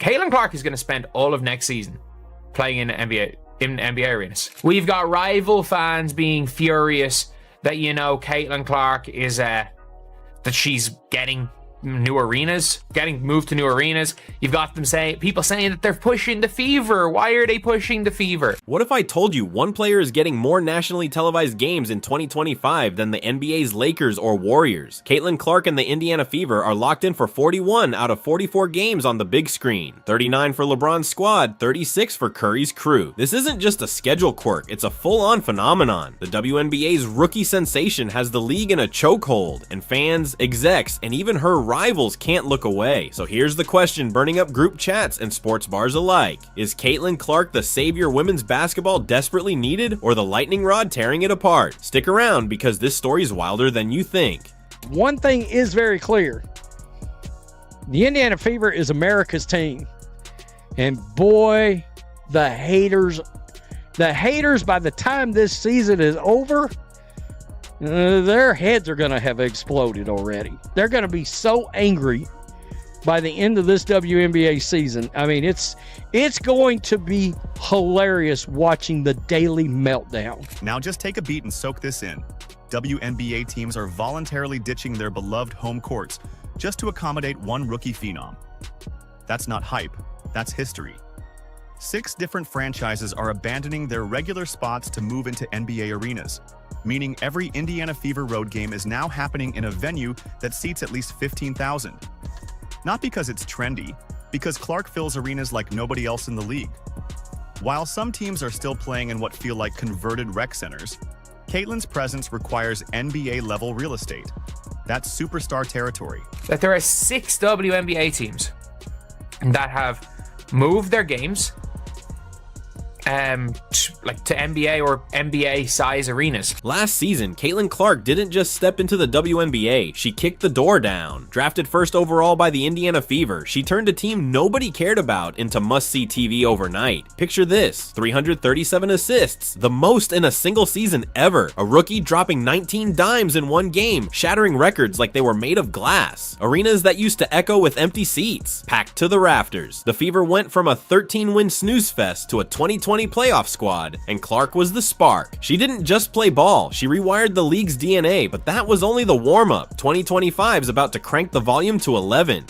Caitlin Clark is going to spend all of next season playing in NBA arenas. We've got rival fans being furious that, you know, Caitlin Clark is that she's getting new arenas, getting moved to new arenas. You've got people saying that they're pushing the fever. Why are they pushing the fever? What if I told you one player is getting more nationally televised games in 2025 than the NBA's Lakers or Warriors? Caitlin Clark and the Indiana Fever are locked in for 41 out of 44 games on the big screen. 39 for LeBron's squad, 36 for Curry's crew. This isn't just a schedule quirk, it's a full-on phenomenon. The WNBA's rookie sensation has the league in a chokehold, and fans, execs, and even her rivals can't look away. So here's the question burning up group chats and sports bars alike. Is Caitlin Clark the savior women's basketball desperately needed, or the lightning rod tearing it apart? Stick around, because this story's wilder than you think. One thing is very clear. The Indiana Fever is America's team. And boy, the haters by the time this season is over, their heads are going to have exploded already. They're going to be so angry by the end of this WNBA season. I mean, it's going to be hilarious watching the daily meltdown. Now just take a beat and soak this in. WNBA teams are voluntarily ditching their beloved home courts just to accommodate one rookie phenom. That's not hype, that's history. 6 different franchises are abandoning their regular spots to move into NBA arenas, meaning every Indiana Fever road game is now happening in a venue that seats at least 15,000. Not because it's trendy, because Clark fills arenas like nobody else in the league. While some teams are still playing in what feel like converted rec centers, Caitlin's presence requires NBA-level real estate. That's superstar territory. That there are 6 WNBA teams that have moved their games to NBA or NBA size arenas. Last season, Caitlin Clark didn't just step into the WNBA, she kicked the door down. Drafted first overall by the Indiana Fever, she turned a team nobody cared about into must-see TV overnight. Picture this, 337 assists, the most in a single season ever. A rookie dropping 19 dimes in one game, shattering records like they were made of glass. Arenas that used to echo with empty seats, packed to the rafters. The Fever went from a 13-win snooze fest to a 2020 playoff squad, and Clark was the spark. She didn't just play ball, she rewired the league's DNA, but that was only the warm-up. 2025's about to crank the volume to 11.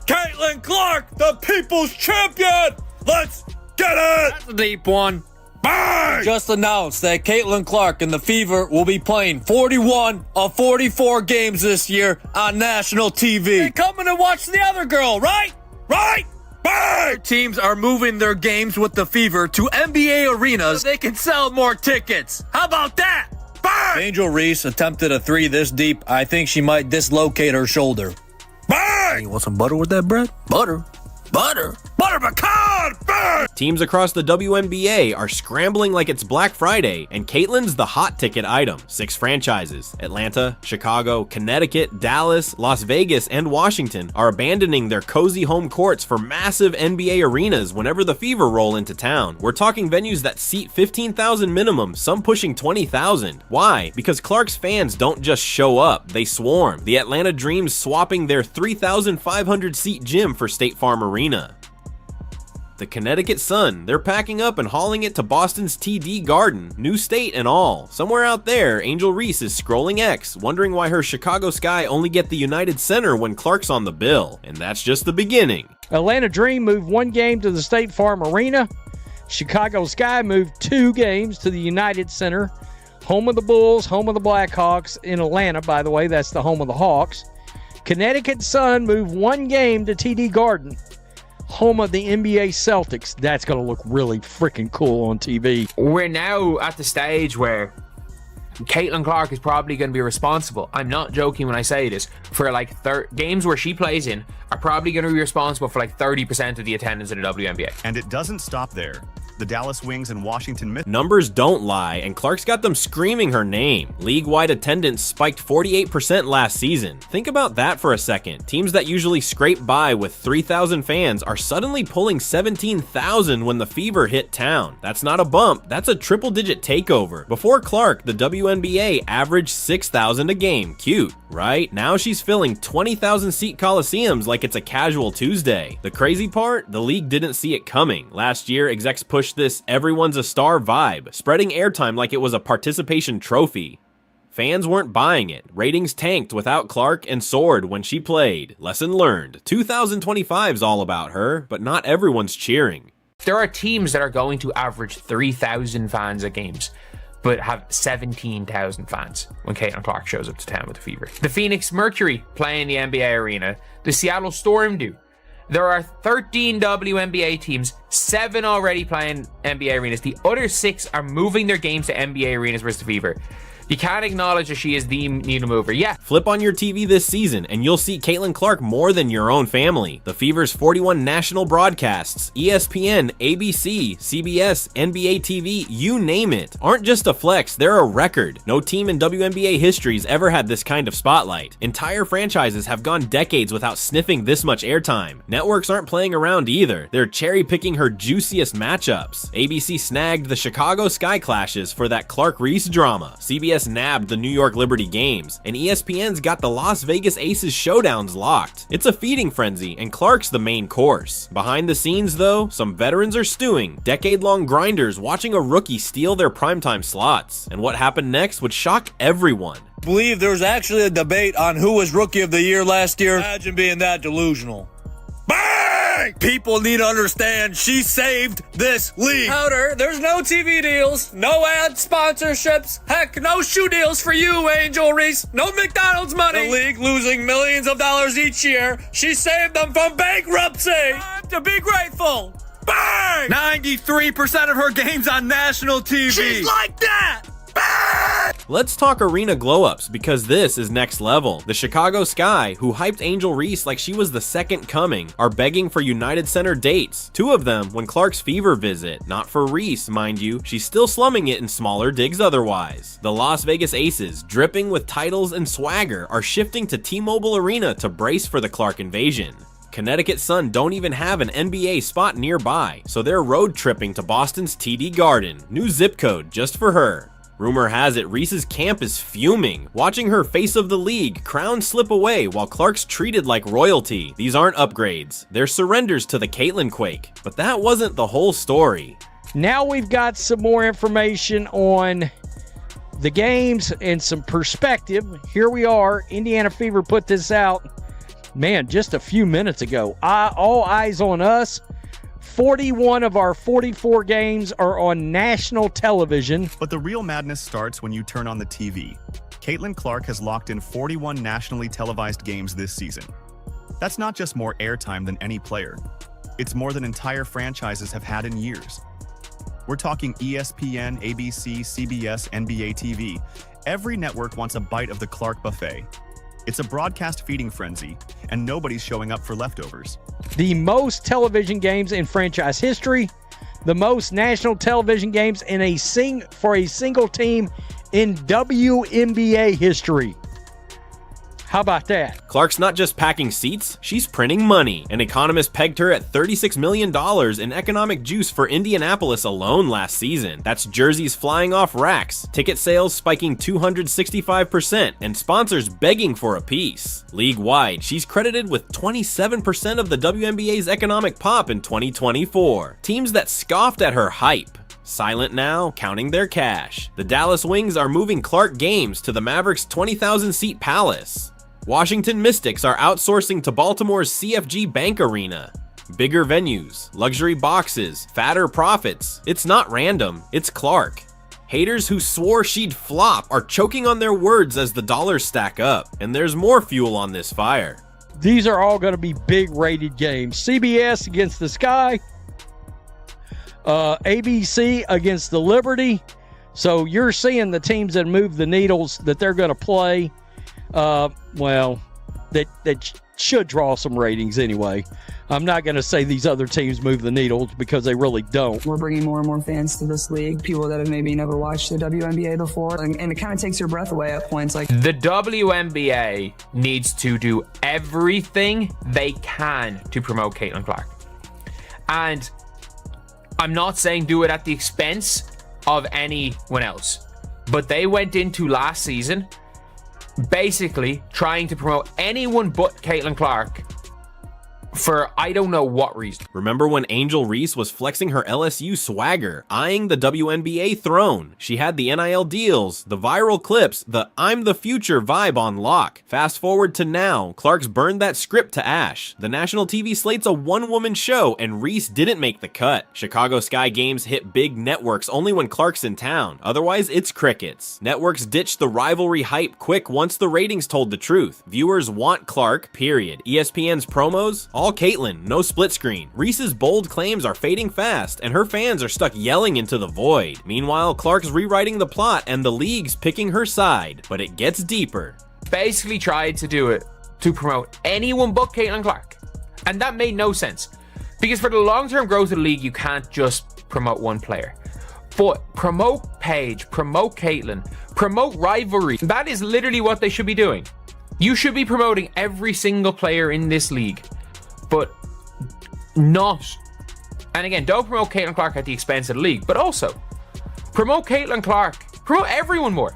Caitlin Clark, the people's champion! Let's get it! That's a deep one. Bang! Just announced that Caitlin Clark and the Fever will be playing 41 of 44 games this year on national TV. They're coming to watch the other girl, right? Right? Bang! Teams are moving their games with the Fever to NBA arenas so they can sell more tickets. How about that? Bang! Angel Reese attempted a 3 this deep. I think she might dislocate her shoulder. Bang! You want some butter with that bread? Butter. Butter. Butter pecan! Bang! Teams across the WNBA are scrambling like it's Black Friday, and Caitlin's the hot ticket item. 6 franchises, Atlanta, Chicago, Connecticut, Dallas, Las Vegas, and Washington, are abandoning their cozy home courts for massive NBA arenas whenever the Fever roll into town. We're talking venues that seat 15,000 minimum, some pushing 20,000. Why? Because Clark's fans don't just show up, they swarm. The Atlanta Dreams swapping their 3,500 seat gym for State Farm Arena. The Connecticut Sun, they're packing up and hauling it to Boston's TD Garden, new state and all. Somewhere out there, Angel Reese is scrolling X, wondering why her Chicago Sky only get the United Center when Clark's on the bill. And that's just the beginning. Atlanta Dream moved 1 game to the State Farm Arena. Chicago Sky moved 2 games to the United Center. Home of the Bulls, home of the Blackhawks. In Atlanta, by the way, that's the home of the Hawks. Connecticut Sun moved 1 game to TD Garden, home of the NBA Celtics. That's going to look really freaking cool on TV. We're now at the stage where Caitlin Clark is probably going to be responsible. I'm not joking when I say this. For like games where she plays in are probably going to be responsible for like 30% of the attendance in the WNBA. And it doesn't stop there. The Dallas Wings and Washington Mystics. Numbers don't lie, and Clark's got them screaming her name. League-wide attendance spiked 48% last season. Think about that for a second. Teams that usually scrape by with 3,000 fans are suddenly pulling 17,000 when the Fever hit town. That's not a bump, that's a triple-digit takeover. Before Clark, the WNBA averaged 6,000 a game. Cute, right? Now she's filling 20,000-seat coliseums like it's a casual Tuesday. The crazy part? The league didn't see it coming. Last year, execs pushed this everyone's a star vibe, spreading airtime like it was a participation trophy. Fans weren't buying it. Ratings tanked without Clark and soared when she played. Lesson learned. 2025's all about her, but not everyone's cheering. There are teams that are going to average 3,000 fans at games, but have 17,000 fans when Caitlin Clark shows up to town with the Fever. The Phoenix Mercury play in the NBA arena. The Seattle Storm do. There are 13 WNBA teams, 7 already playing NBA arenas. The other 6 are moving their games to NBA arenas versus the Fever. You can't acknowledge that she is the needle mover. Yeah. Flip on your TV this season and you'll see Caitlin Clark more than your own family. The Fever's 41 national broadcasts, ESPN, ABC, CBS, NBA TV, you name it, aren't just a flex, they're a record. No team in WNBA history's ever had this kind of spotlight. Entire franchises have gone decades without sniffing this much airtime. Networks aren't playing around either. They're cherry-picking her juiciest matchups. ABC snagged the Chicago SkyKlyve for that Clark-Reese drama. CBS nabbed the New York Liberty games, and ESPN's got the Las Vegas Aces showdowns locked. It's a feeding frenzy, and Clark's the main course. Behind the scenes, though, some veterans are stewing, decade-long grinders watching a rookie steal their primetime slots. And what happened next would shock everyone. Believe there's actually a debate on who was Rookie of the Year last year. Imagine being that delusional. Bang! People need to understand she saved this league. Powder, there's no TV deals, no ad sponsorships, heck, no shoe deals for you, Angel Reese, no McDonald's money. The league losing millions of dollars each year. She saved them from bankruptcy. Time to be grateful. Bang! 93% of her games on national TV. She's like that. Bang! Let's talk arena glow-ups, because this is next level. The Chicago Sky, who hyped Angel Reese like she was the second coming, are begging for United Center dates. 2 of them when Clark's Fever visit. Not for Reese, mind you. She's still slumming it in smaller digs otherwise. The Las Vegas Aces, dripping with titles and swagger, are shifting to T-Mobile Arena to brace for the Clark invasion. Connecticut Sun don't even have an NBA spot nearby, so they're road tripping to Boston's TD Garden. New zip code just for her. Rumor has it Reese's camp is fuming, watching her face of the league crown slip away while Clark's treated like royalty. These aren't upgrades, they're surrenders to the Caitlin quake. But that wasn't the whole story. Now we've got some more information on the games and some perspective. Here we are. Indiana Fever put this out, man, just a few minutes ago. All eyes on us. 41 of our 44 games are on national television. But the real madness starts when you turn on the TV. Caitlin Clark has locked in 41 nationally televised games this season. That's not just more airtime than any player. It's more than entire franchises have had in years. We're talking ESPN, ABC, CBS, NBA TV. Every network wants a bite of the Clark buffet. It's a broadcast feeding frenzy, and nobody's showing up for leftovers. The most television games in franchise history, the most national television games in for a single team in WNBA history. How about that? Clark's not just packing seats, she's printing money. An economist pegged her at $36 million in economic juice for Indianapolis alone last season. That's jerseys flying off racks, ticket sales spiking 265%, and sponsors begging for a piece. League-wide, she's credited with 27% of the WNBA's economic pop in 2024. Teams that scoffed at her hype silent now, counting their cash. The Dallas Wings are moving Clark games to the Mavericks' 20,000-seat Palace. Washington Mystics are outsourcing to Baltimore's CFG Bank Arena. Bigger venues, luxury boxes, fatter profits. It's not random, it's Clark. Haters who swore she'd flop are choking on their words as the dollars stack up, and there's more fuel on this fire. These are all going to be big rated games. CBS against the Sky, ABC against the Liberty. So you're seeing the teams that move the needles that they're going to play. That should draw some ratings anyway. I'm not going to say these other teams move the needle because they really don't. We're bringing more and more fans to this league, people that have maybe never watched the WNBA before, and it kind of takes your breath away at points. Like, the WNBA needs to do everything they can to promote Caitlin Clark. And I'm not saying do it at the expense of anyone else, but they went into last season basically trying to promote anyone but Caitlin Clark for I don't know what reason. Remember when Angel Reese was flexing her LSU swagger, eyeing the WNBA throne? She had the NIL deals, the viral clips, the I'm the future vibe on lock. Fast forward to now, Clark's burned that script to ash. The national TV slate's a one-woman show, and Reese didn't make the cut. Chicago Sky games hit big networks only when Clark's in town. Otherwise, it's crickets. Networks ditched the rivalry hype quick once the ratings told the truth. Viewers want Clark, period. ESPN's promos? All Caitlin, no split screen. Reese's bold claims are fading fast, and her fans are stuck yelling into the void. Meanwhile, Clark's rewriting the plot, and the league's picking her side. But it gets deeper. Basically tried to do it to promote anyone but Caitlin Clark. And that made no sense. Because for the long-term growth of the league, you can't just promote one player. But promote Paige, promote Caitlin, promote rivalry. That is literally what they should be doing. You should be promoting every single player in this league. But not, and again, don't promote Caitlin Clark at the expense of the league, but also promote Caitlin Clark, promote everyone more.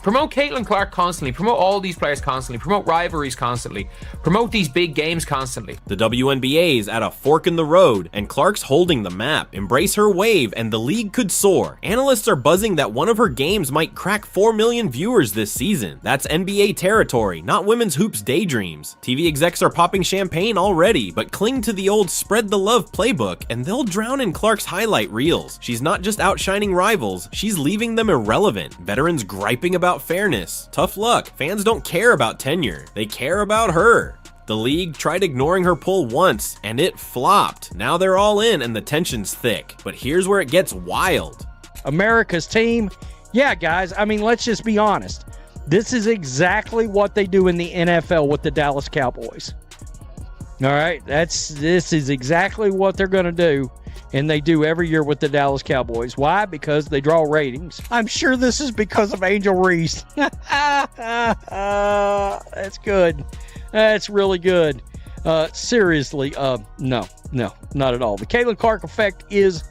Promote Caitlin Clark constantly, promote all these players constantly, promote rivalries constantly, promote these big games constantly. The WNBA's at a fork in the road, and Clark's holding the map. Embrace her wave, and the league could soar. Analysts are buzzing that one of her games might crack 4 million viewers this season. That's NBA territory, not women's hoops daydreams. TV execs are popping champagne already, but cling to the old spread the love playbook, and they'll drown in Clark's highlight reels. She's not just outshining rivals, she's leaving them irrelevant. Veterans griping about fairness. Tough luck. Fans don't care about tenure. They care about her. The league tried ignoring her pull once, and it flopped. Now they're all in, and the tension's thick. But here's where it gets wild. America's team, yeah, guys, I mean, let's just be honest. This is exactly what they do in the NFL with the Dallas Cowboys. All right, this is exactly what they're going to do. And they do every year with the Dallas Cowboys. Why? Because they draw ratings. I'm sure this is because of Angel Reese. That's good. That's really good. Seriously, no, not at all. The Caitlin Clark effect is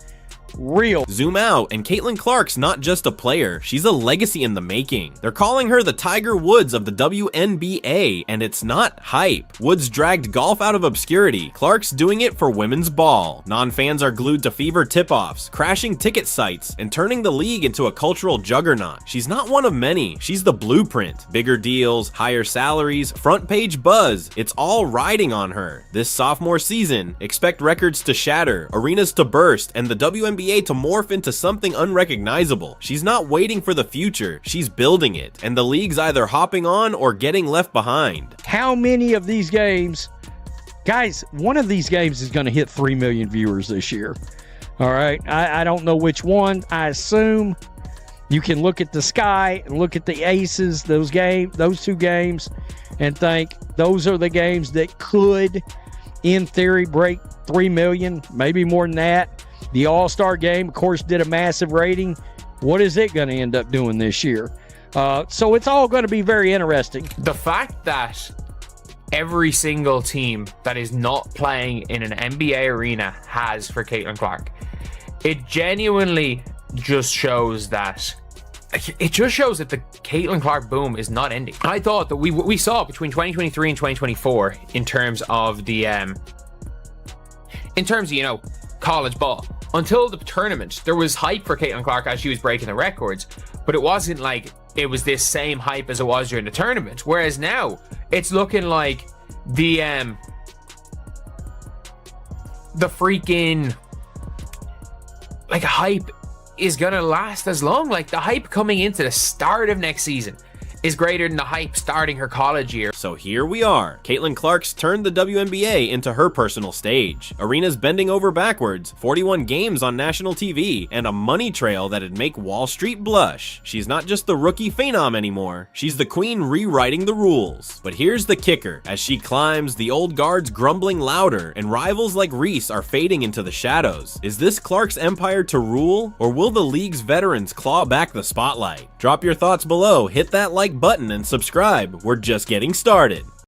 real. Zoom out, and Caitlin Clark's not just a player, she's a legacy in the making. They're calling her the Tiger Woods of the WNBA, and it's not hype. Woods dragged golf out of obscurity. Clark's doing it for women's ball. Non-fans are glued to fever tip-offs, crashing ticket sites, and turning the league into a cultural juggernaut. She's not one of many, she's the blueprint. Bigger deals, higher salaries, front page buzz, it's all riding on her. This sophomore season, expect records to shatter, arenas to burst, and the WNBA to morph into something unrecognizable. She's not waiting for the future, she's building it, and the league's either hopping on or getting left behind. How many of these games, guys, one of these games is going to hit 3 million viewers this year. All right, I don't know which one. I assume you can look at the Sky and look at the Aces, those two games, and think those are the games that could, in theory, break 3 million, maybe more than that. The All-Star game, of course, did a massive rating. What is it going to end up doing this year? So it's all going to be very interesting. The fact that every single team that is not playing in an NBA arena has for Caitlin Clark, it genuinely just shows that the Caitlin Clark boom is not ending. I thought that we saw between 2023 and 2024 in terms of college ball. Until the tournament, there was hype for Caitlin Clark as she was breaking the records, but it wasn't like it was this same hype as it was during the tournament. Whereas now, it's looking like the freaking hype is gonna last as long. Like the hype coming into the start of next season is greater than the hype starting her college year. So here we are. Caitlin Clark's turned the WNBA into her personal stage. Arenas bending over backwards, 41 games on national TV, and a money trail that'd make Wall Street blush. She's not just the rookie phenom anymore, she's the queen rewriting the rules. But here's the kicker. As she climbs, the old guard's grumbling louder, and rivals like Reese are fading into the shadows. Is this Clark's empire to rule, or will the league's veterans claw back the spotlight? Drop your thoughts below, hit that like button, and subscribe. We're just getting started.